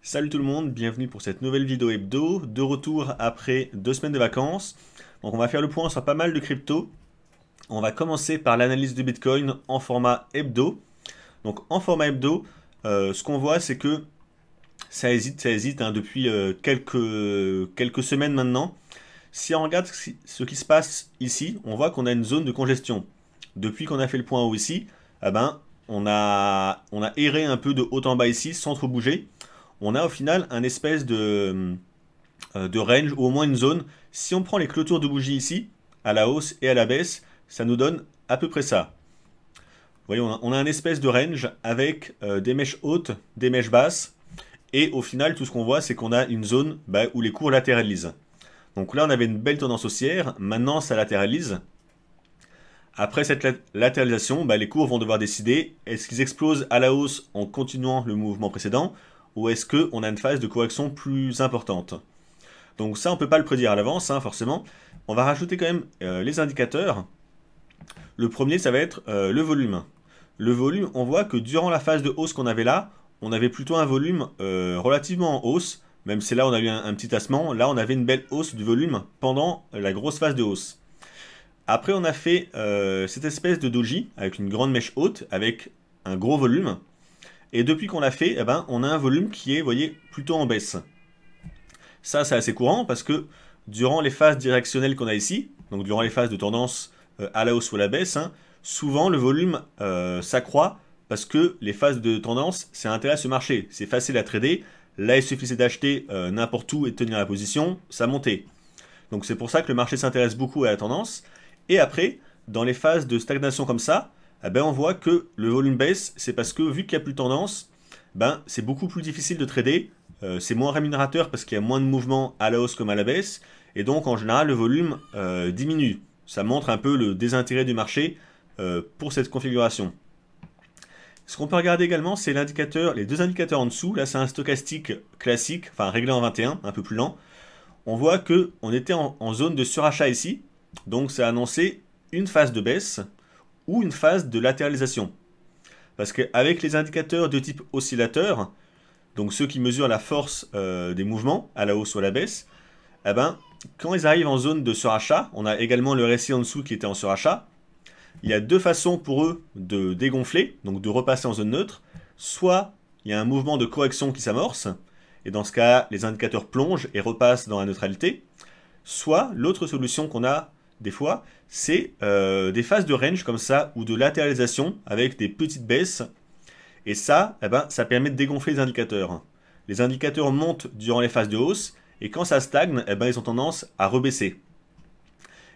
Salut tout le monde, bienvenue pour cette nouvelle vidéo hebdo, de retour après 2 semaines de vacances. Donc on va faire le point sur pas mal de cryptos. On va commencer par l'analyse de Bitcoin en format hebdo. Donc en format hebdo, ce qu'on voit c'est que ça hésite hein, depuis quelques semaines maintenant. Si on regarde ce qui se passe ici, on voit qu'on a une zone de congestion. Depuis qu'on a fait le point haut ici, eh ben, on a erré un peu de haut en bas ici sans trop bouger. On a au final un espèce de range ou au moins une zone. Si on prend les clôtures de bougies ici, à la hausse et à la baisse, ça nous donne à peu près ça. Vous voyez, on a un espèce de range avec des mèches hautes, des mèches basses. Et au final, tout ce qu'on voit, c'est qu'on a une zone où les cours latéralisent. Donc là, on avait une belle tendance haussière. Maintenant, ça latéralise. Après cette latéralisation, les cours vont devoir décider est-ce qu'ils explosent à la hausse en continuant le mouvement précédent ou est-ce qu'on a une phase de correction plus importante. Donc ça, on ne peut pas le prédire à l'avance, hein, forcément. On va rajouter quand même les indicateurs. Le premier, ça va être le volume. Le volume, on voit que durant la phase de hausse qu'on avait là, on avait plutôt un volume relativement en hausse, même si là on a eu un petit tassement, là on avait une belle hausse du volume pendant la grosse phase de hausse. Après on a fait cette espèce de doji avec une grande mèche haute, avec un gros volume. Et depuis qu'on l'a fait, on a un volume qui est, vous voyez, plutôt en baisse. Ça, c'est assez courant parce que durant les phases directionnelles qu'on a ici, donc durant les phases de tendance à la hausse ou à la baisse, hein, souvent le volume s'accroît parce que les phases de tendance, c'est intérêt à ce marché. C'est facile à trader. Là, il suffisait d'acheter n'importe où et de tenir la position, ça montait. Donc c'est pour ça que le marché s'intéresse beaucoup à la tendance. Et après, dans les phases de stagnation comme ça, on voit que le volume baisse, c'est parce que vu qu'il n'y a plus de tendance, c'est beaucoup plus difficile de trader, c'est moins rémunérateur parce qu'il y a moins de mouvements à la hausse comme à la baisse, et donc en général le volume diminue. Ça montre un peu le désintérêt du marché pour cette configuration. Ce qu'on peut regarder également, c'est l'indicateur, les deux indicateurs en dessous. Là, c'est un stochastique classique, enfin réglé en 21, un peu plus lent. On voit que on était en zone de surachat ici, donc ça a annoncé une phase de baisse ou une phase de latéralisation. Parce qu'avec les indicateurs de type oscillateur, donc ceux qui mesurent la force des mouvements à la hausse ou à la baisse, quand ils arrivent en zone de surachat, on a également le RSI en dessous qui était en surachat, il y a deux façons pour eux de dégonfler, donc de repasser en zone neutre. Soit il y a un mouvement de correction qui s'amorce, et dans ce cas, les indicateurs plongent et repassent dans la neutralité. Soit l'autre solution qu'on a des fois, c'est des phases de range comme ça, ou de latéralisation avec des petites baisses. Et ça, ça permet de dégonfler les indicateurs. Les indicateurs montent durant les phases de hausse, et quand ça stagne, ils ont tendance à rebaisser.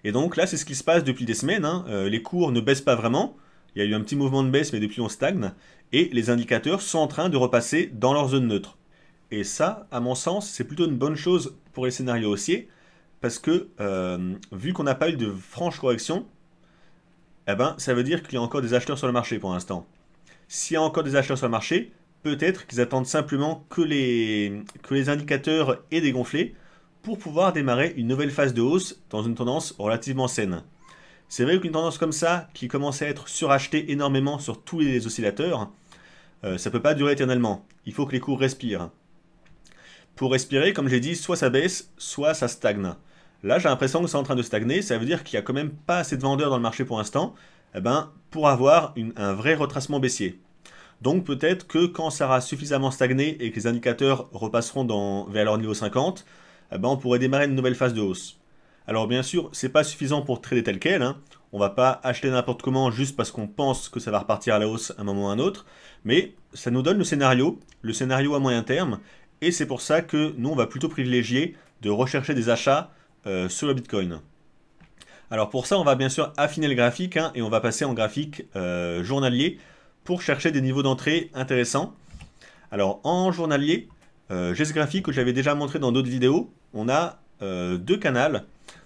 Et donc là, c'est ce qui se passe depuis des semaines, hein. Les cours ne baissent pas vraiment. Il y a eu un petit mouvement de baisse, mais depuis on stagne. Et les indicateurs sont en train de repasser dans leur zone neutre. Et ça, à mon sens, c'est plutôt une bonne chose pour les scénarios haussiers. Parce que, vu qu'on n'a pas eu de franche correction, ça veut dire qu'il y a encore des acheteurs sur le marché pour l'instant. S'il y a encore des acheteurs sur le marché, peut-être qu'ils attendent simplement que les indicateurs aient dégonflé pour pouvoir démarrer une nouvelle phase de hausse dans une tendance relativement saine. C'est vrai qu'une tendance comme ça, qui commence à être surachetée énormément sur tous les oscillateurs, ça ne peut pas durer éternellement. Il faut que les cours respirent. Pour respirer, comme j'ai dit, soit ça baisse, soit ça stagne. Là, j'ai l'impression que c'est en train de stagner, ça veut dire qu'il n'y a quand même pas assez de vendeurs dans le marché pour l'instant, pour avoir un vrai retracement baissier. Donc peut-être que quand ça aura suffisamment stagné et que les indicateurs repasseront vers leur niveau 50, on pourrait démarrer une nouvelle phase de hausse. Alors bien sûr, c'est pas suffisant pour trader tel quel, hein. On va pas acheter n'importe comment juste parce qu'on pense que ça va repartir à la hausse à un moment ou à un autre, mais ça nous donne le scénario à moyen terme, et c'est pour ça que nous on va plutôt privilégier de rechercher des achats sur le Bitcoin. Alors pour ça, on va bien sûr affiner le graphique, hein, et on va passer en graphique journalier pour chercher des niveaux d'entrée intéressants. Alors en journalier, j'ai ce graphique que j'avais déjà montré dans d'autres vidéos. On a deux canaux.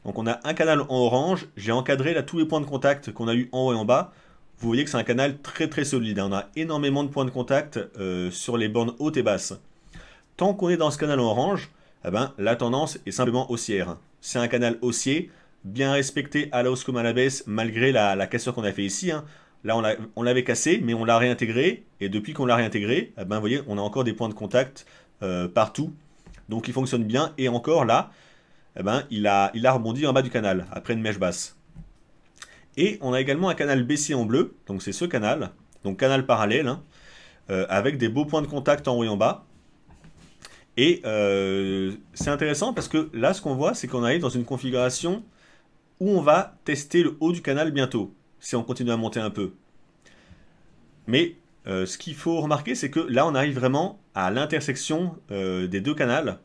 Donc on a un canal en orange. J'ai encadré là tous les points de contact qu'on a eu en haut et en bas. Vous voyez que c'est un canal très très solide, hein. On a énormément de points de contact sur les bornes hautes et basses. Tant qu'on est dans ce canal en orange, la tendance est simplement haussière. C'est un canal haussier, bien respecté à la hausse comme à la baisse, malgré la cassure qu'on a fait ici, hein. Là, on l'avait cassé, mais on l'a réintégré. Et depuis qu'on l'a réintégré, vous voyez, on a encore des points de contact partout. Donc il fonctionne bien. Et encore là, eh ben, il a rebondi en bas du canal, après une mèche basse. Et on a également un canal baissier en bleu. Donc c'est ce canal. Donc canal parallèle, hein, avec des beaux points de contact en haut et en bas. Et c'est intéressant parce que là, ce qu'on voit, c'est qu'on arrive dans une configuration où on va tester le haut du canal bientôt, si on continue à monter un peu. Mais ce qu'il faut remarquer, c'est que là, on arrive vraiment à l'intersection des deux canals.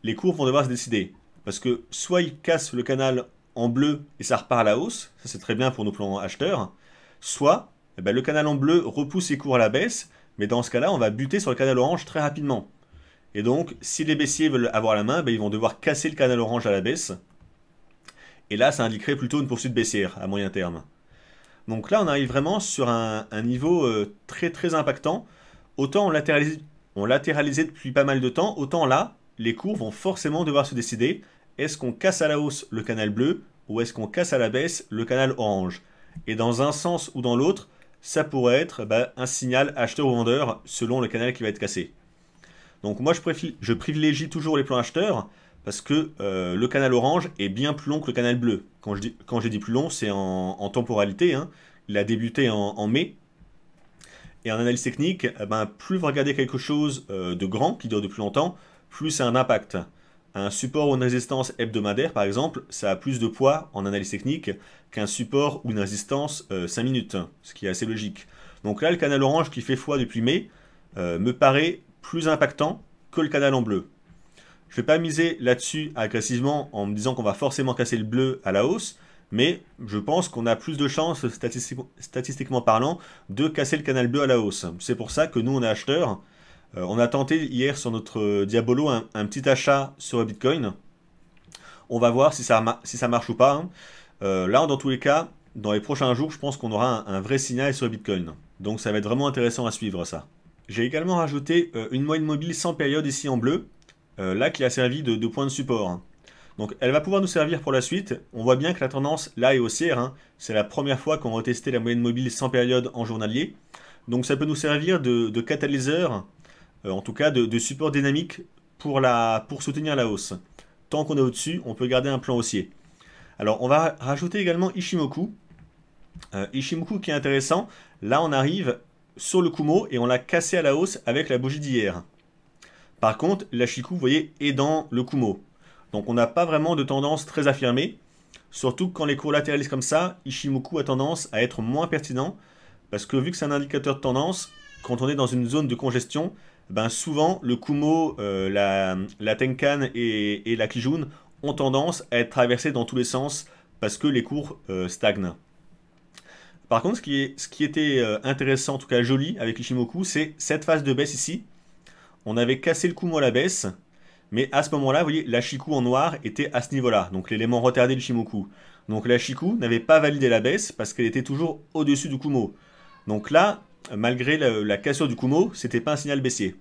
Les cours vont devoir se décider. Parce que soit ils cassent le canal en bleu et ça repart à la hausse, ça c'est très bien pour nos plans acheteurs, soit eh ben, le canal en bleu repousse ses cours à la baisse, mais dans ce cas-là, on va buter sur le canal orange très rapidement. Et donc, si les baissiers veulent avoir la main, ben, ils vont devoir casser le canal orange à la baisse. Et là, ça indiquerait plutôt une poursuite baissière à moyen terme. Donc là, on arrive vraiment sur un niveau très très impactant. Autant on latéralisait depuis pas mal de temps, autant là, les cours vont forcément devoir se décider. Est-ce qu'on casse à la hausse le canal bleu ou est-ce qu'on casse à la baisse le canal orange? Et dans un sens ou dans l'autre, ça pourrait être un signal acheteur ou vendeur selon le canal qui va être cassé. Donc moi je privilégie toujours les plans acheteurs parce que le canal orange est bien plus long que le canal bleu. Quand j'ai dit plus long, c'est en temporalité, hein. Il a débuté en mai. Et en analyse technique, plus vous regardez quelque chose de grand, qui dure depuis longtemps, plus c'est un impact. Un support ou une résistance hebdomadaire, par exemple, ça a plus de poids en analyse technique qu'un support ou une résistance 5 minutes, ce qui est assez logique. Donc là, le canal orange qui fait foi depuis mai me paraît plus impactant que le canal en bleu. Je ne vais pas miser là-dessus agressivement en me disant qu'on va forcément casser le bleu à la hausse, mais je pense qu'on a plus de chances, statistiquement parlant, de casser le canal bleu à la hausse. C'est pour ça que nous, on est acheteurs. On a tenté hier sur notre Diabolo un petit achat sur le Bitcoin. On va voir si ça marche ou pas, hein. Là, dans tous les cas, dans les prochains jours, je pense qu'on aura un vrai signal sur le Bitcoin. Donc ça va être vraiment intéressant à suivre ça. J'ai également rajouté une moyenne mobile sans période ici en bleu, là qui a servi de point de support, hein. Donc elle va pouvoir nous servir pour la suite. On voit bien que la tendance là est haussière, hein. C'est la première fois qu'on va tester la moyenne mobile sans période en journalier. Donc ça peut nous servir de catalyseur, en tout cas de support dynamique pour soutenir la hausse. Tant qu'on est au-dessus, on peut garder un plan haussier. Alors on va rajouter également Ichimoku. Ichimoku qui est intéressant. Là on arrive sur le Kumo et on l'a cassé à la hausse avec la bougie d'hier. Par contre, l'Ashiku, vous voyez, est dans le Kumo. Donc on n'a pas vraiment de tendance très affirmée. Surtout que quand les cours latéralisent comme ça, Ichimoku a tendance à être moins pertinent. Parce que vu que c'est un indicateur de tendance, quand on est dans une zone de congestion, souvent le Kumo, la Tenkan et la Kijun ont tendance à être traversés dans tous les sens parce que les cours stagnent. Par contre, ce qui était intéressant, en tout cas joli avec Ichimoku, c'est cette phase de baisse ici. On avait cassé le Kumo à la baisse, mais à ce moment-là, vous voyez, l'Ashiku en noir était à ce niveau-là, donc l'élément retardé de Ichimoku. Donc l'Ashiku n'avait pas validé la baisse parce qu'elle était toujours au-dessus du Kumo. Donc là, malgré la cassure du Kumo, c'était pas un signal baissier.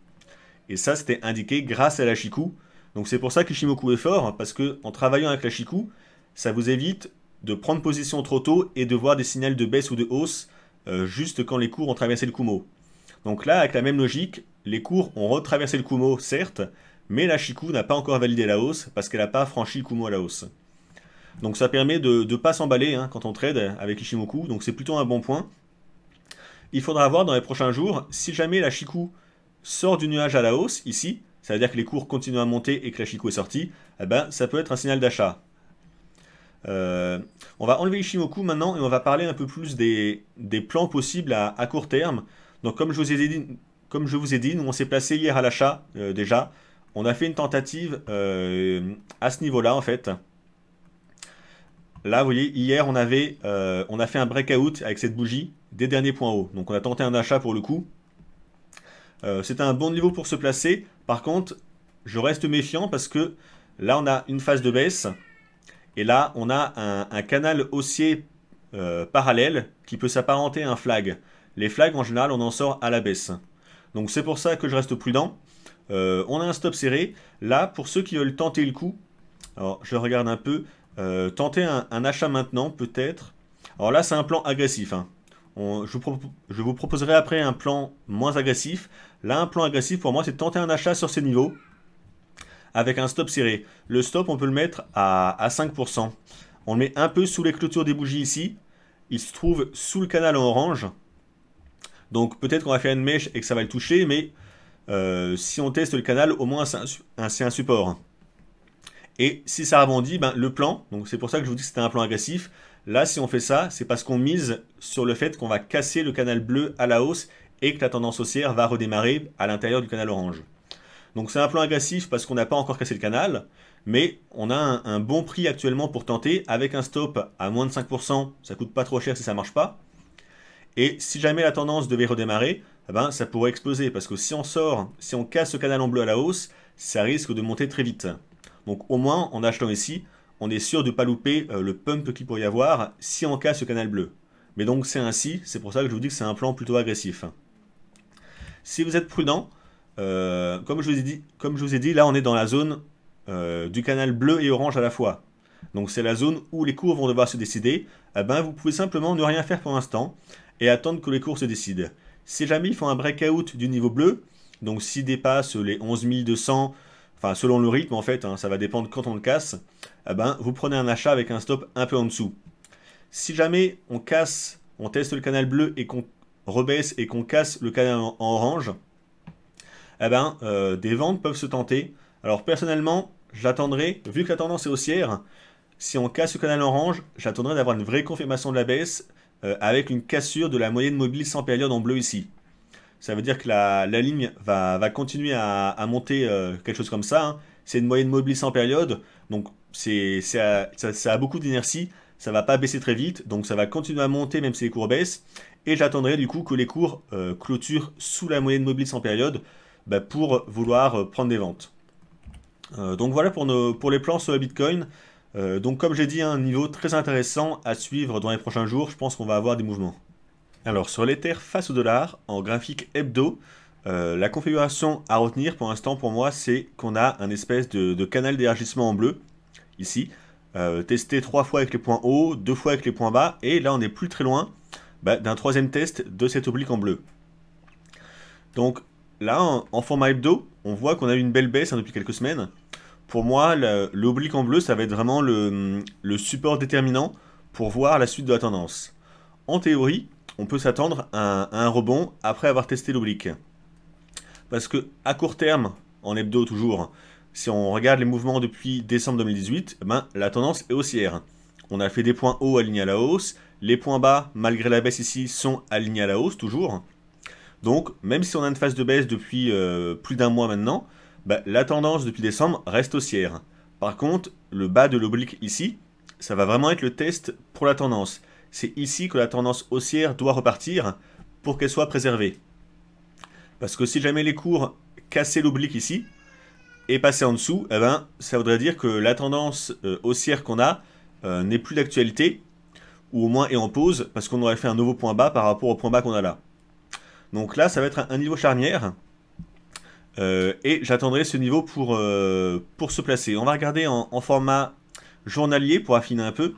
Et ça, c'était indiqué grâce à l'Ashiku. Donc c'est pour ça qu'Ichimoku est fort, parce que en travaillant avec l'Ashiku, ça vous évite de prendre position trop tôt et de voir des signaux de baisse ou de hausse juste quand les cours ont traversé le Kumo. Donc là, avec la même logique, les cours ont retraversé le Kumo, certes, mais l'Ashiku n'a pas encore validé la hausse parce qu'elle n'a pas franchi le Kumo à la hausse. Donc ça permet de ne pas s'emballer, hein, quand on trade avec Ichimoku, donc c'est plutôt un bon point. Il faudra voir dans les prochains jours, si jamais l'Ashiku sort du nuage à la hausse, ici, ça veut dire que les cours continuent à monter et que l'Ashiku est sorti, ça peut être un signal d'achat. On va enlever Ichimoku maintenant et on va parler un peu plus des plans possibles à court terme. Donc comme je vous ai dit, nous on s'est placé hier à l'achat déjà. On a fait une tentative à ce niveau-là en fait. Là vous voyez, hier on a fait un breakout avec cette bougie des derniers points hauts. Donc on a tenté un achat pour le coup. C'était un bon niveau pour se placer. Par contre, je reste méfiant parce que là on a une phase de baisse. Et là, on a un canal haussier parallèle qui peut s'apparenter à un flag. Les flags, en général, on en sort à la baisse. Donc c'est pour ça que je reste prudent. On a un stop serré. Là, pour ceux qui veulent tenter le coup, alors je regarde un peu, tenter un achat maintenant, peut-être. Alors là, c'est un plan agressif, hein. Je vous proposerai après un plan moins agressif. Là, un plan agressif pour moi, c'est de tenter un achat sur ces niveaux avec un stop serré. Le stop, on peut le mettre à 5%. On le met un peu sous les clôtures des bougies ici. Il se trouve sous le canal en orange. Donc peut-être qu'on va faire une mèche et que ça va le toucher, mais si on teste le canal, au moins c'est un support. Et si ça rebondit, ben, le plan, donc c'est pour ça que je vous dis que c'était un plan agressif. Là, si on fait ça, c'est parce qu'on mise sur le fait qu'on va casser le canal bleu à la hausse et que la tendance haussière va redémarrer à l'intérieur du canal orange. Donc c'est un plan agressif parce qu'on n'a pas encore cassé le canal, mais on a un bon prix actuellement pour tenter avec un stop à moins de 5%, ça coûte pas trop cher si ça marche pas. Et si jamais la tendance devait redémarrer, eh ben, ça pourrait exploser parce que si on sort, si on casse ce canal en bleu à la hausse, ça risque de monter très vite. Donc au moins, en achetant ici, on est sûr de ne pas louper le pump qu'il pourrait y avoir si on casse ce canal bleu. Mais donc c'est ainsi, c'est pour ça que je vous dis que c'est un plan plutôt agressif. Si vous êtes prudent, comme je vous ai dit, là on est dans la zone du canal bleu et orange à la fois. Donc c'est la zone où les cours vont devoir se décider. Eh ben, vous pouvez simplement ne rien faire pour l'instant et attendre que les cours se décident. Si jamais ils font un breakout du niveau bleu, donc s'ils dépassent les 11 200, enfin selon le rythme en fait, hein, ça va dépendre quand on le casse, eh ben, vous prenez un achat avec un stop un peu en dessous. Si jamais on casse, on teste le canal bleu et qu'on rebaisse et qu'on casse le canal en orange, eh ben, des ventes peuvent se tenter. Alors personnellement, j'attendrai, vu que la tendance est haussière, si on casse le canal orange, j'attendrai d'avoir une vraie confirmation de la baisse avec une cassure de la moyenne mobile sans période en bleu ici. Ça veut dire que la ligne va continuer à monter quelque chose comme ça. Hein. C'est une moyenne mobile sans période, donc ça a beaucoup d'inertie. Ça va pas baisser très vite, donc ça va continuer à monter même si les cours baissent. Et j'attendrai du coup que les cours clôturent sous la moyenne mobile sans période bah, pour vouloir prendre des ventes. Donc voilà pour les plans sur le Bitcoin. Donc comme j'ai dit, un niveau très intéressant à suivre dans les prochains jours. Je pense qu'on va avoir des mouvements. Alors sur l'Ether face au dollar, en graphique hebdo, la configuration à retenir pour l'instant pour moi, c'est qu'on a un espèce de canal d'élargissement en bleu, ici, testé 3 fois avec les points hauts, 2 fois avec les points bas, et là on n'est plus très loin d'un troisième test de cet oblique en bleu. Donc là, en format hebdo, on voit qu'on a eu une belle baisse depuis quelques semaines. Pour moi, l'oblique en bleu, ça va être vraiment le support déterminant pour voir la suite de la tendance. En théorie, on peut s'attendre à un rebond après avoir testé l'oblique. Parce que à court terme, en hebdo toujours, si on regarde les mouvements depuis décembre 2018, ben, la tendance est haussière. On a fait des points hauts alignés à la hausse, les points bas, malgré la baisse ici, sont alignés à la hausse toujours. Donc, même si on a une phase de baisse depuis plus d'un mois maintenant, ben, la tendance depuis décembre reste haussière. Par contre, le bas de l'oblique ici, ça va vraiment être le test pour la tendance. C'est ici que la tendance haussière doit repartir pour qu'elle soit préservée. Parce que si jamais les cours cassaient l'oblique ici et passaient en dessous, eh ben, ça voudrait dire que la tendance haussière qu'on a n'est plus d'actualité, ou au moins est en pause, parce qu'on aurait fait un nouveau point bas par rapport au point bas qu'on a là. Donc là, ça va être un niveau charnière, et j'attendrai ce niveau pour se placer. On va regarder en format journalier pour affiner un peu.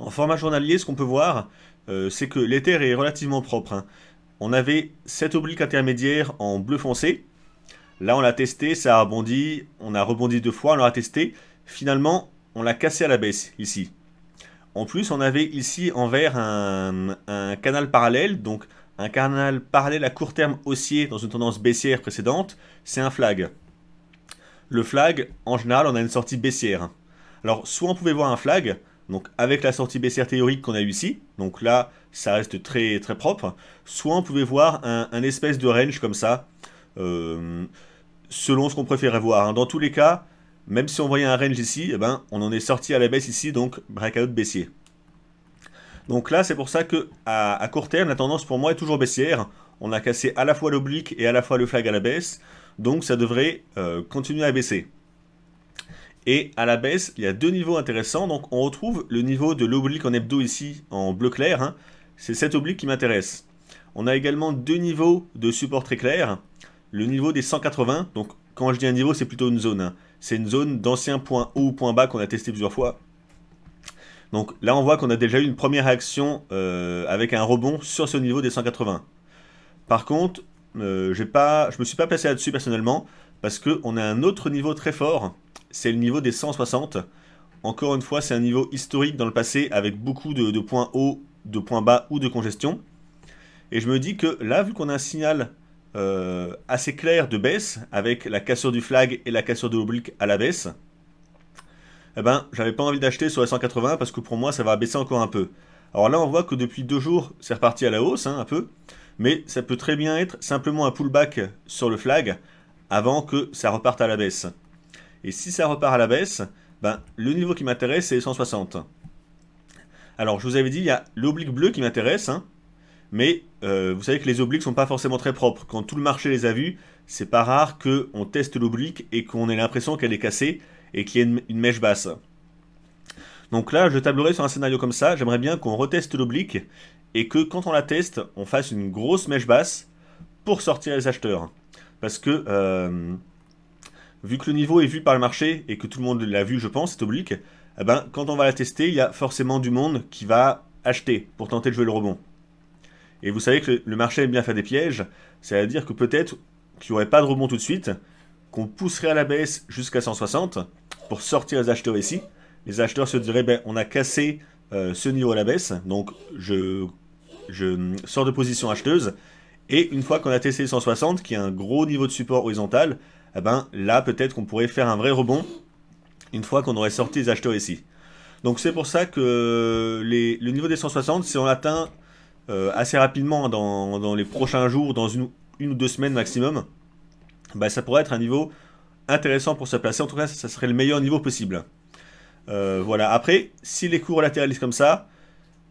En format journalier, ce qu'on peut voir, c'est que l'Ether est relativement propre. Hein. On avait cet oblique intermédiaire en bleu foncé. Là, on l'a testé, ça a rebondi. On a rebondi 2 fois, on l'a testé. Finalement, on l'a cassé à la baisse, ici. En plus, on avait ici en vert un canal parallèle. Donc, un canal parallèle à court terme haussier dans une tendance baissière précédente. C'est un flag. Le flag, en général, on a une sortie baissière. Alors, soit on pouvait voir un flag... Donc avec la sortie baissière théorique qu'on a eu ici, donc là ça reste très très propre, soit on pouvait voir un espèce de range comme ça, selon ce qu'on préférait voir. Hein. Dans tous les cas, même si on voyait un range ici, eh ben, on en est sorti à la baisse ici, donc breakout baissier. Donc là c'est pour ça que à court terme, la tendance pour moi est toujours baissière. On a cassé à la fois l'oblique et à la fois le flag à la baisse, donc ça devrait continuer à baisser. Et à la baisse, il y a 2 niveaux intéressants. Donc on retrouve le niveau de l'oblique en hebdo ici, en bleu clair. Hein. C'est cet oblique qui m'intéresse. On a également 2 niveaux de support très clairs. Le niveau des 180. Donc quand je dis un niveau, c'est plutôt une zone. Hein. C'est une zone d'anciens points hauts ou points bas qu'on a testé plusieurs fois. Donc là, on voit qu'on a déjà eu une première réaction avec un rebond sur ce niveau des 180. Par contre, je me suis pas placé là-dessus personnellement, parce qu'on a un autre niveau très fort, c'est le niveau des 160. Encore une fois, c'est un niveau historique dans le passé, avec beaucoup de points hauts, de points bas ou de congestion. Et je me dis que là, vu qu'on a un signal assez clair de baisse, avec la cassure du flag et la cassure de l'oblique à la baisse, eh ben, j'avais pas envie d'acheter sur la 180 parce que pour moi, ça va baisser encore un peu. Alors là, on voit que depuis 2 jours, c'est reparti à la hausse, hein, un peu. Mais ça peut très bien être simplement un pullback sur le flag avant que ça reparte à la baisse. Et si ça repart à la baisse, ben, le niveau qui m'intéresse, c'est les 160. Alors, je vous avais dit, il y a l'oblique bleu qui m'intéresse, hein, mais vous savez que les obliques sont pas forcément très propres. Quand tout le marché les a vus, c'est pas rare qu'on teste l'oblique et qu'on ait l'impression qu'elle est cassée et qu'il y ait une mèche basse. Donc là, je tablerai sur un scénario comme ça. J'aimerais bien qu'on reteste l'oblique et que quand on la teste, on fasse une grosse mèche basse pour sortir les acheteurs. Parce que, vu que le niveau est vu par le marché et que tout le monde l'a vu, je pense, cette oblique, eh ben, quand on va la tester, il y a forcément du monde qui va acheter pour tenter de jouer le rebond. Et vous savez que le marché aime bien faire des pièges, c'est-à-dire que peut-être qu'il n'y aurait pas de rebond tout de suite, qu'on pousserait à la baisse jusqu'à 160 pour sortir les acheteurs ici. Les acheteurs se diraient, ben, on a cassé ce niveau à la baisse, donc je sors de position acheteuse, et une fois qu'on a testé les 160, qui est un gros niveau de support horizontal, eh ben, là peut-être qu'on pourrait faire un vrai rebond, une fois qu'on aurait sorti les acheteurs ici. Donc c'est pour ça que le niveau des 160, si on l'atteint assez rapidement dans les prochains jours, dans une ou 2 semaines maximum, bah, ça pourrait être un niveau intéressant pour se placer. En tout cas, ça serait le meilleur niveau possible. Voilà. Après, si les cours latéralisent comme ça,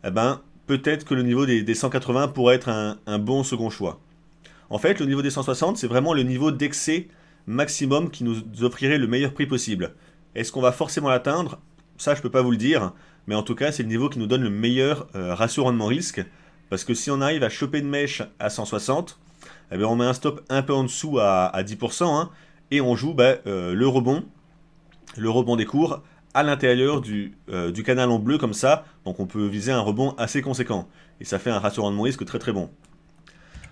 eh ben, peut-être que le niveau des 180 pourrait être un bon second choix. En fait, le niveau des 160, c'est vraiment le niveau d'excès maximum qui nous offrirait le meilleur prix possible. Est-ce qu'on va forcément l'atteindre? Ça, je peux pas vous le dire. Mais en tout cas, c'est le niveau qui nous donne le meilleur ratio rendement-risque. Parce que si on arrive à choper une mèche à 160, eh bien on met un stop un peu en dessous à 10%, hein, et on joue le rebond des cours à l'intérieur du canal en bleu comme ça. Donc on peut viser un rebond assez conséquent. Et ça fait un ratio rendement-risque très très bon.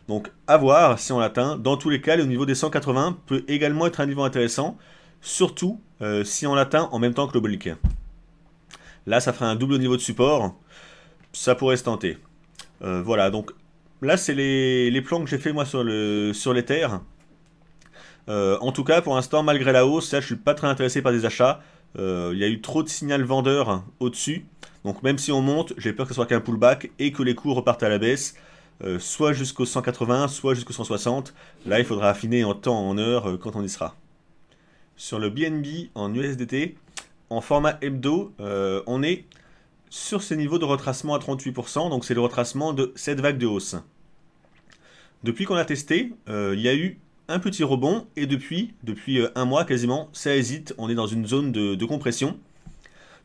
Donc à voir si on l'atteint. Dans tous les cas, le niveau des 180 peut également être un niveau intéressant. Surtout si on l'atteint en même temps que l'oblique. Là, ça ferait un double niveau de support. Ça pourrait se tenter. Voilà, donc là, c'est les plans que j'ai fait moi sur l'Ether. En tout cas, pour l'instant, malgré la hausse, là, je suis pas très intéressé par des achats. Il y a eu trop de signal vendeur au-dessus. Donc même si on monte, j'ai peur que ce soit qu'un pullback et que les cours repartent à la baisse. Soit jusqu'au 180, soit jusqu'au 160. Là, il faudra affiner en temps, en heure, quand on y sera. Sur le BNB en USDT, en format hebdo, on est sur ces niveaux de retracement à 38%, donc c'est le retracement de cette vague de hausse. Depuis qu'on a testé, il y a eu un petit rebond, et depuis un mois quasiment, ça hésite, on est dans une zone de compression.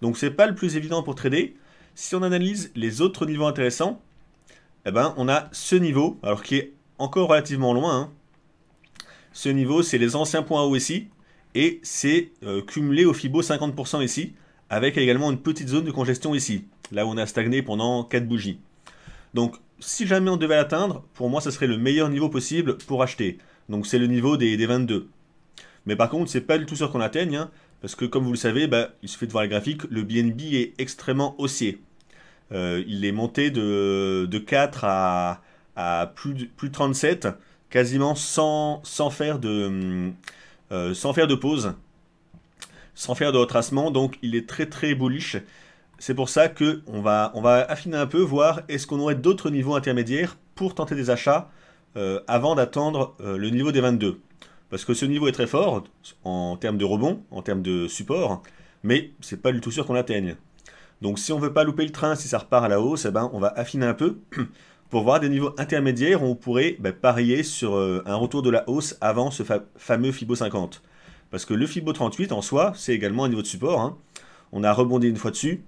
Donc c'est pas le plus évident pour trader. Si on analyse les autres niveaux intéressants, eh ben, on a ce niveau, alors qui est encore relativement loin. Hein. Ce niveau, c'est les anciens points hauts ici, et c'est cumulé au Fibo 50% ici, avec également une petite zone de congestion ici, là où on a stagné pendant 4 bougies. Donc, si jamais on devait l'atteindre, pour moi, ce serait le meilleur niveau possible pour acheter. Donc, c'est le niveau des 22. Mais par contre, c'est pas du tout sûr qu'on l'atteigne, hein, parce que comme vous le savez, bah, il suffit de voir le graphique, le BNB est extrêmement haussier. Il est monté de 4 à plus de 37, quasiment sans faire de pause, sans faire de retracement, donc il est très très bullish. C'est pour ça que on va affiner un peu, voir est-ce qu'on aurait d'autres niveaux intermédiaires pour tenter des achats avant d'attendre le niveau des 22. Parce que ce niveau est très fort en termes de rebond, en termes de support, mais c'est pas du tout sûr qu'on l'atteigne. Donc si on veut pas louper le train, si ça repart à la hausse, eh ben, on va affiner un peu pour voir des niveaux intermédiaires où on pourrait parier sur un retour de la hausse avant ce fameux Fibo 50. Parce que le Fibo 38 en soi, c'est également un niveau de support. Hein. On a rebondi une fois dessus.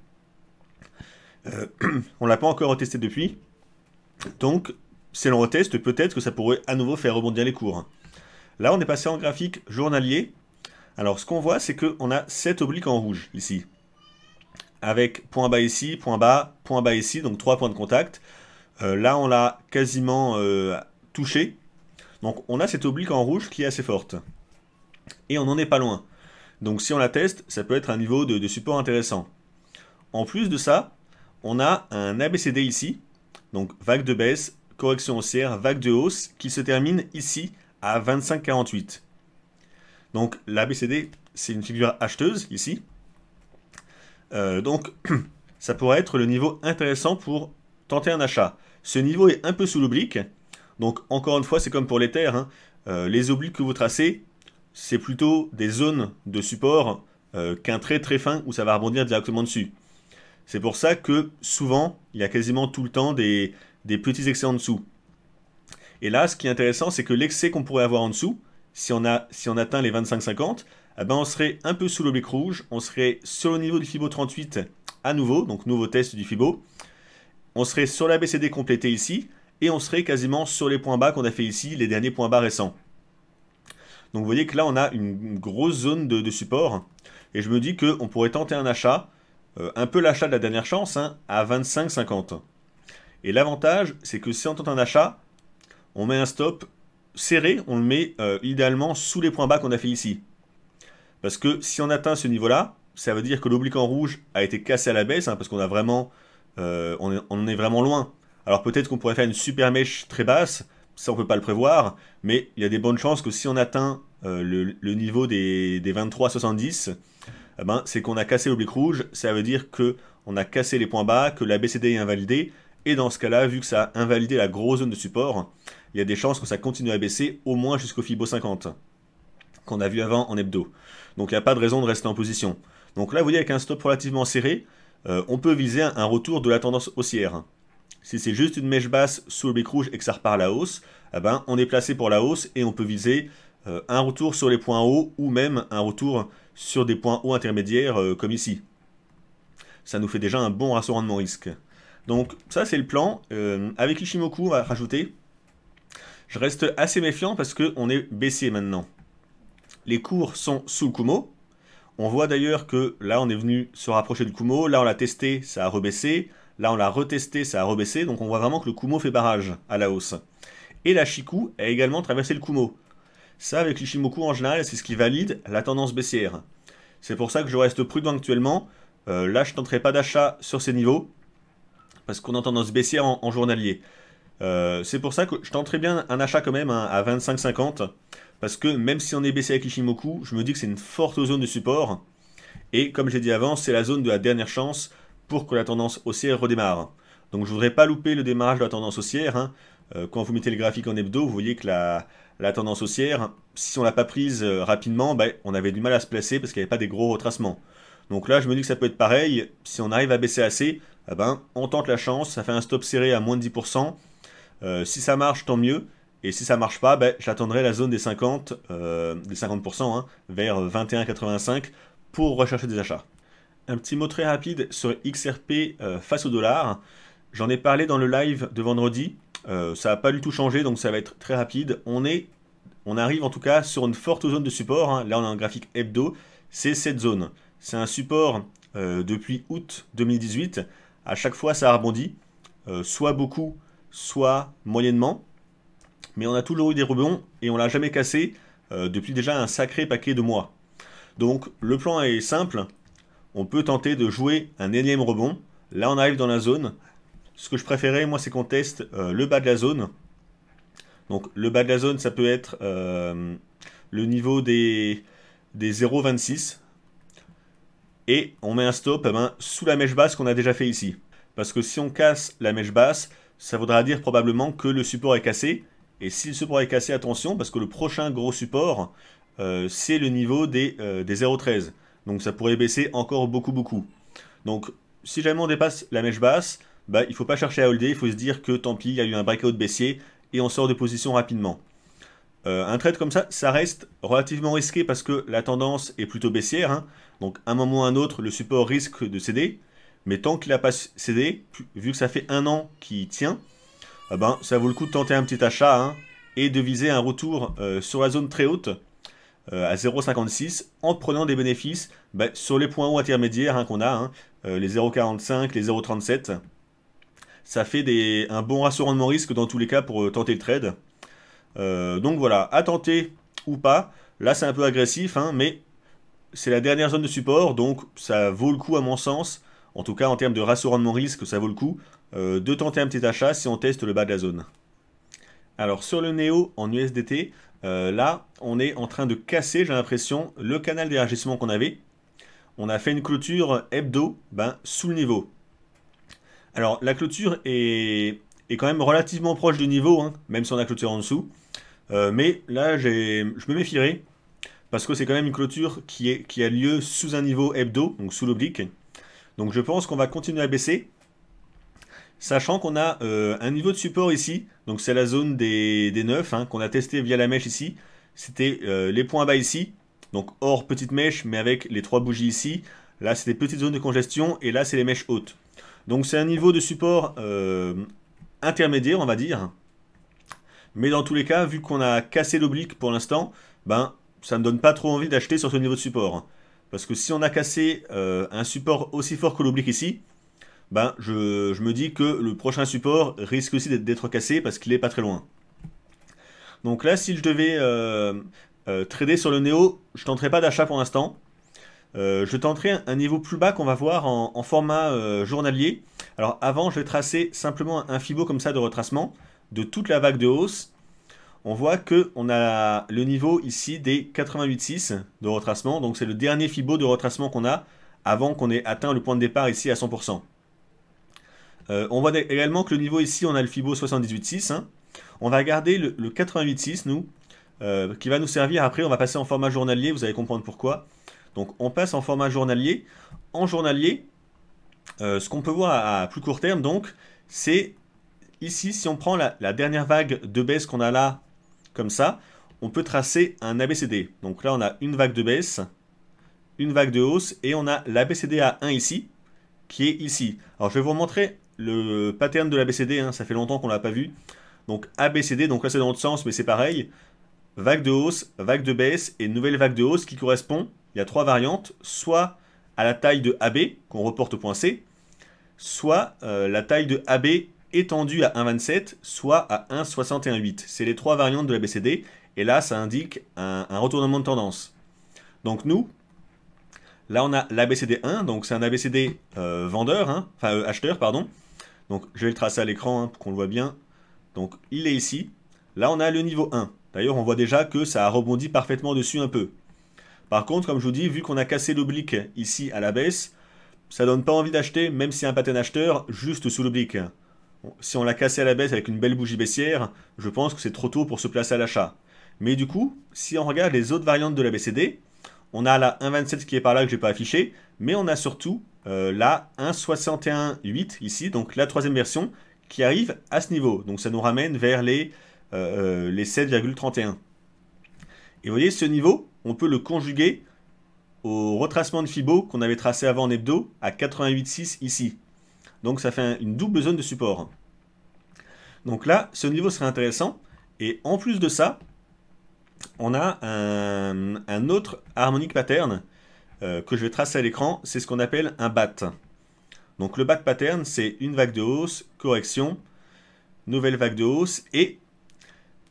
On ne l'a pas encore retesté depuis. Donc, si l'on reteste, peut-être que ça pourrait à nouveau faire rebondir les cours. Là, on est passé en graphique journalier. Alors, ce qu'on voit, c'est qu'on a 7 obliques en rouge, ici. avec point bas ici, point bas ici, donc 3 points de contact. Là, on l'a quasiment touché. Donc, on a cette oblique en rouge qui est assez forte. Et on n'en est pas loin. Donc, si on la teste, ça peut être un niveau de support intéressant. En plus de ça, on a un ABCD ici. Donc, vague de baisse, correction haussière, vague de hausse, qui se termine ici à 25,48. Donc, l'ABCD, c'est une figure acheteuse ici. Donc, ça pourrait être le niveau intéressant pour tenter un achat. Ce niveau est un peu sous l'oblique. Donc, encore une fois, c'est comme pour l'Ether. Hein. Les obliques que vous tracez, c'est plutôt des zones de support qu'un trait très fin où ça va rebondir directement dessus. C'est pour ça que souvent, il y a quasiment tout le temps des petits excès en dessous. Et là, ce qui est intéressant, c'est que l'excès qu'on pourrait avoir en dessous, si on atteint les 25,50, eh ben on serait un peu sous l'oblique rouge, on serait sur le niveau du Fibo 38 à nouveau, donc nouveau test du Fibo. On serait sur la BCD complétée ici, et on serait quasiment sur les points bas qu'on a fait ici, les derniers points bas récents. Donc vous voyez que là, on a une grosse zone de support, et je me dis qu'on pourrait tenter un achat, un peu l'achat de la dernière chance, hein, à 25,50. Et l'avantage, c'est que si on tente un achat, on met un stop serré, on le met idéalement sous les points bas qu'on a fait ici. Parce que si on atteint ce niveau-là, ça veut dire que l'oblique en rouge a été cassé à la baisse, hein, parce qu'on a vraiment, on en est vraiment loin. Alors peut-être qu'on pourrait faire une super mèche très basse, ça on peut pas le prévoir, mais il y a des bonnes chances que si on atteint le niveau des 23,70, eh ben, c'est qu'on a cassé l'oblique rouge, ça veut dire qu'on a cassé les points bas, que la BCD est invalidée, et dans ce cas-là, vu que ça a invalidé la grosse zone de support, il y a des chances que ça continue à baisser au moins jusqu'au Fibo 50, qu'on a vu avant en hebdo. Donc il n'y a pas de raison de rester en position. Donc là, vous voyez, avec un stop relativement serré, on peut viser un retour de la tendance haussière. Si c'est juste une mèche basse sous le bec rouge et que ça repart à la hausse, eh ben, on est placé pour la hausse et on peut viser un retour sur les points hauts ou même un retour sur des points hauts intermédiaires comme ici. Ça nous fait déjà un bon ratio rendement-risque. Donc ça, c'est le plan. Avec Ishimoku, on va rajouter. Je reste assez méfiant parce qu'on est baissier maintenant. Les cours sont sous le Kumo. On voit d'ailleurs que là, on est venu se rapprocher du Kumo. Là, on l'a testé, ça a rebaissé. Là, on l'a retesté, ça a rebaissé. Donc, on voit vraiment que le Kumo fait barrage à la hausse. Et la Chikou a également traversé le Kumo. Ça, avec l'Ishimoku, en général, c'est ce qui valide la tendance baissière. C'est pour ça que je reste prudent actuellement. Là, je ne tenterai pas d'achat sur ces niveaux. Parce qu'on a tendance baissière en journalier. C'est pour ça que je tenterai bien un achat quand même hein, à 25,50. Parce que même si on est baissé avec Ishimoku, je me dis que c'est une forte zone de support. Et comme j'ai dit avant, c'est la zone de la dernière chance pour que la tendance haussière redémarre. Donc je ne voudrais pas louper le démarrage de la tendance haussière. Hein. Quand vous mettez le graphique en hebdo, vous voyez que la tendance haussière, si on ne l'a pas prise rapidement, ben, on avait du mal à se placer parce qu'il n'y avait pas des gros retracements. Donc là, je me dis que ça peut être pareil. Si on arrive à baisser assez, eh ben, on tente la chance. Ça fait un stop serré à moins de 10%. Si ça marche, tant mieux. Et si ça marche pas, ben, j'attendrai la zone des 50%, hein, vers 21,85 pour rechercher des achats. Un petit mot très rapide sur XRP face au dollar. J'en ai parlé dans le live de vendredi. Ça n'a pas du tout changé, donc ça va être très rapide. On arrive en tout cas sur une forte zone de support. Hein. Là, on a un graphique hebdo. C'est cette zone. C'est un support depuis août 2018. À chaque fois, ça a rebondi. Soit beaucoup, soit moyennement. Mais on a toujours eu des rebonds et on l'a jamais cassé depuis déjà un sacré paquet de mois. Donc le plan est simple, on peut tenter de jouer un énième rebond. Là on arrive dans la zone. Ce que je préférais moi c'est qu'on teste le bas de la zone. Donc le bas de la zone ça peut être le niveau des 0,26. Et on met un stop sous la mèche basse qu'on a déjà fait ici. Parce que si on casse la mèche basse, ça voudra dire probablement que le support est cassé. Et si le support est cassé, attention, parce que le prochain gros support, c'est le niveau des 0,13. Donc ça pourrait baisser encore beaucoup. Donc si jamais on dépasse la mèche basse, bah, il ne faut pas chercher à holder, il faut se dire que tant pis, il y a eu un breakout baissier et on sort de position rapidement. Un trade comme ça reste relativement risqué parce que la tendance est plutôt baissière. Hein. Donc à un moment ou à un autre, le support risque de céder. Mais tant qu'il n'a pas cédé, vu que ça fait un an qu'il tient, eh ben, ça vaut le coup de tenter un petit achat hein, et de viser un retour sur la zone très haute à 0,56 en prenant des bénéfices sur les points hauts intermédiaires hein, qu'on a, hein, les 0,45, les 0,37. Ça fait un bon ratio rendement risque dans tous les cas pour tenter le trade. Donc voilà, à tenter ou pas. Là c'est un peu agressif, hein, mais c'est la dernière zone de support, donc ça vaut le coup à mon sens, en tout cas en termes de ratio rendement risque, ça vaut le coup de tenter un petit achat si on teste le bas de la zone. Alors sur le Néo en USDT, là on est en train de casser, j'ai l'impression, le canal d'élargissement qu'on avait. On a fait une clôture hebdo sous le niveau. Alors la clôture est quand même relativement proche du niveau, hein, même si on a clôture en dessous. Mais là je me méfierai, parce que c'est quand même une clôture qui a lieu sous un niveau hebdo, donc sous l'oblique. Donc je pense qu'on va continuer à baisser, sachant qu'on a un niveau de support ici, donc c'est la zone des 9 hein, qu'on a testé via la mèche ici. C'était les points bas ici, donc hors petite mèche, mais avec les 3 bougies ici. Là c'est des petites zones de congestion, et là c'est les mèches hautes. Donc c'est un niveau de support intermédiaire, on va dire. Mais dans tous les cas, vu qu'on a cassé l'oblique pour l'instant, ça ne donne pas trop envie d'acheter sur ce niveau de support. Parce que si on a cassé un support aussi fort que l'oblique ici, je me dis que le prochain support risque aussi d'être cassé parce qu'il n'est pas très loin. Donc là, si je devais trader sur le Néo, je ne tenterai pas d'achat pour l'instant. Je tenterai un niveau plus bas qu'on va voir en format journalier. Alors avant, je vais tracer simplement un Fibo comme ça de retracement de toute la vague de hausse. On voit qu'on a le niveau ici des 88,6 de retracement. Donc c'est le dernier Fibo de retracement qu'on a avant qu'on ait atteint le point de départ ici à 100%. On voit également que le niveau ici, on a le Fibo 78,6. Hein. On va garder le 88,6 nous, qui va nous servir après. On va passer en format journalier, vous allez comprendre pourquoi. Donc on passe en format journalier. En journalier, ce qu'on peut voir à plus court terme, donc, c'est ici, si on prend la dernière vague de baisse qu'on a là, comme ça, on peut tracer un ABCD. Donc là, on a une vague de baisse, une vague de hausse, et on a l'ABCD à 1 ici, qui est ici. Alors je vais vous montrer le pattern de l'ABCD, hein, ça fait longtemps qu'on ne l'a pas vu. Donc ABCD, donc là c'est dans l'autre sens, mais c'est pareil. Vague de hausse, vague de baisse, et nouvelle vague de hausse qui correspond, il y a 3 variantes, soit à la taille de AB, qu'on reporte au point C, soit la taille de AB étendue à 1,27, soit à 1,618. C'est les 3 variantes de la BCD, et là ça indique un retournement de tendance. Donc nous, là on a l'ABCD 1, donc c'est un ABCD vendeur, hein, enfin acheteur, pardon. Donc je vais le tracer à l'écran hein, pour qu'on le voit bien. Donc il est ici. Là on a le niveau 1. D'ailleurs on voit déjà que ça a rebondi parfaitement dessus un peu. Par contre, comme je vous dis, vu qu'on a cassé l'oblique ici à la baisse, ça donne pas envie d'acheter, même si un pattern acheteur, juste sous l'oblique. Si on l'a cassé à la baisse avec une belle bougie baissière, je pense que c'est trop tôt pour se placer à l'achat. Mais du coup, si on regarde les autres variantes de la BCD, on a la 1,27 qui est par là que je n'ai pas affiché, mais on a surtout la 1,618 ici, donc la 3e version, qui arrive à ce niveau. Donc ça nous ramène vers les 7,31. Et vous voyez, ce niveau, on peut le conjuguer au retracement de Fibo qu'on avait tracé avant en hebdo à 88,6 ici. Donc ça fait une double zone de support. Donc là, ce niveau serait intéressant. Et en plus de ça, on a un autre harmonic pattern que je vais tracer à l'écran. C'est ce qu'on appelle un BAT. Donc le BAT pattern, c'est une vague de hausse, correction, nouvelle vague de hausse. Et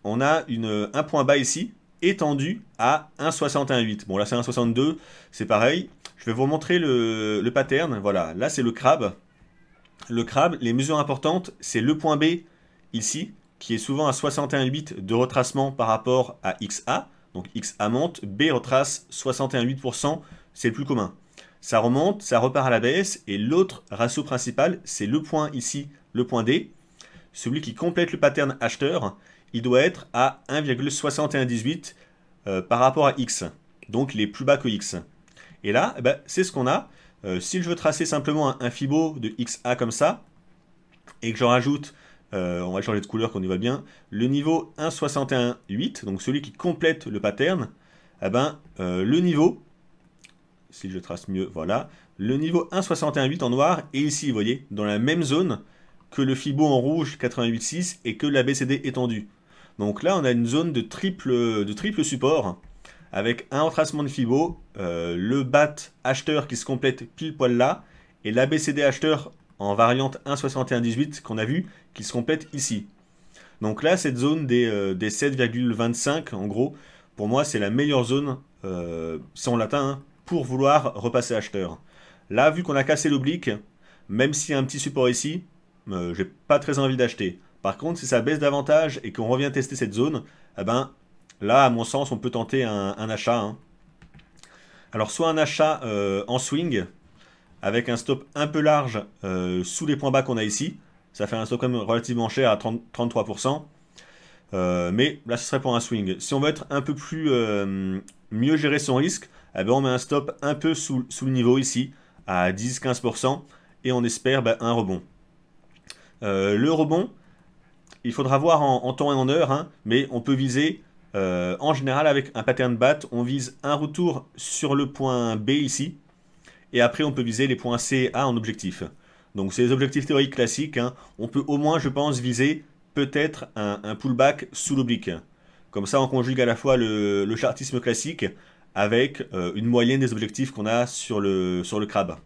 on a un point bas ici, étendu à 1,618. Bon là c'est 1,62, c'est pareil. Je vais vous montrer le pattern. Voilà, là c'est le crabe. Le crabe, les mesures importantes, c'est le point B ici, qui est souvent à 61,8 de retracement par rapport à XA. Donc XA monte, B retrace 61,8%, c'est le plus commun. Ça remonte, ça repart à la baisse, et l'autre ratio principal, c'est le point ici, le point D. Celui qui complète le pattern acheteur, il doit être à 1,6118 par rapport à X. Donc il est plus bas que X. Et là, c'est ce qu'on a. Si je veux tracer simplement un Fibo de XA comme ça, et que j'en rajoute, on va changer de couleur qu'on y voit bien, le niveau 1,618, donc celui qui complète le pattern, le niveau, si je trace mieux, voilà, le niveau 1,618 en noir est ici, vous voyez, dans la même zone que le Fibo en rouge 88,6 et que la BCD étendue. Donc là, on a une zone de triple support, avec un retracement de Fibo, le BAT acheteur qui se complète pile poil là, et l'ABCD acheteur en variante 1,6118 qu'on a vu, qui se complète ici. Donc là, cette zone des 7,25, en gros, pour moi, c'est la meilleure zone, si on l'atteint, hein, pour vouloir repasser acheteur. Là, vu qu'on a cassé l'oblique, même s'il y a un petit support ici, j'ai pas très envie d'acheter. Par contre, si ça baisse davantage et qu'on revient tester cette zone, eh ben, là, à mon sens, on peut tenter un achat, hein. Alors, soit un achat en swing, avec un stop un peu large sous les points bas qu'on a ici. Ça fait un stop quand même relativement cher à 33%. Mais là, ce serait pour un swing. Si on veut être un peu plus mieux gérer son risque, eh ben, on met un stop un peu sous le niveau ici, à 10-15%, et on espère un rebond. Le rebond, il faudra voir en temps et en heure, hein, mais on peut viser, en général avec un pattern bat, on vise un retour sur le point B ici, et après on peut viser les points C et A en objectif. Donc c'est les objectifs théoriques classiques, hein. On peut au moins, je pense, viser peut-être un pullback sous l'oblique. Comme ça on conjugue à la fois le chartisme classique avec une moyenne des objectifs qu'on a sur le crabe.